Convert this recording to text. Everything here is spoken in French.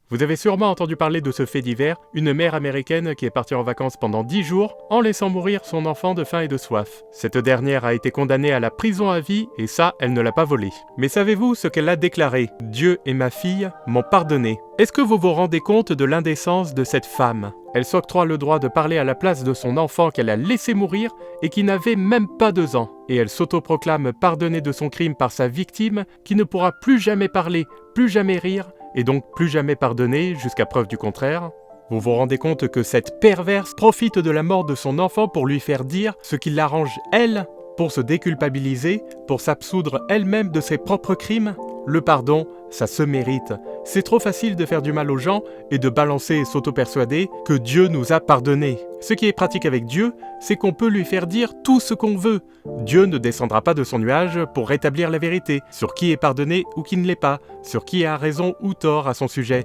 Vous avez sûrement entendu parler de ce fait divers, une mère américaine qui est partie en vacances pendant 10 jours en laissant mourir son enfant de faim et de soif. Cette dernière a été condamnée à la prison à vie et ça, elle ne l'a pas volé. Mais savez-vous ce qu'elle a déclaré ? Dieu et ma fille m'ont pardonné. Est-ce que vous vous rendez compte de l'indécence de cette femme ? Elle s'octroie le droit de parler à la place de son enfant qu'elle a laissé mourir et qui n'avait même pas 2 ans. Et elle s'autoproclame pardonnée de son crime par sa victime qui ne pourra plus jamais parler, plus jamais rire et donc plus jamais pardonner jusqu'à preuve du contraire. Vous vous rendez compte que cette perverse profite de la mort de son enfant pour lui faire dire ce qui l'arrange elle, pour se déculpabiliser, pour s'absoudre elle-même de ses propres crimes ? Le pardon, ça se mérite. C'est trop facile de faire du mal aux gens et de balancer et s'auto-persuader que Dieu nous a pardonnés. Ce qui est pratique avec Dieu, c'est qu'on peut lui faire dire tout ce qu'on veut. Dieu ne descendra pas de son nuage pour rétablir la vérité sur qui est pardonné ou qui ne l'est pas, sur qui a raison ou tort à son sujet.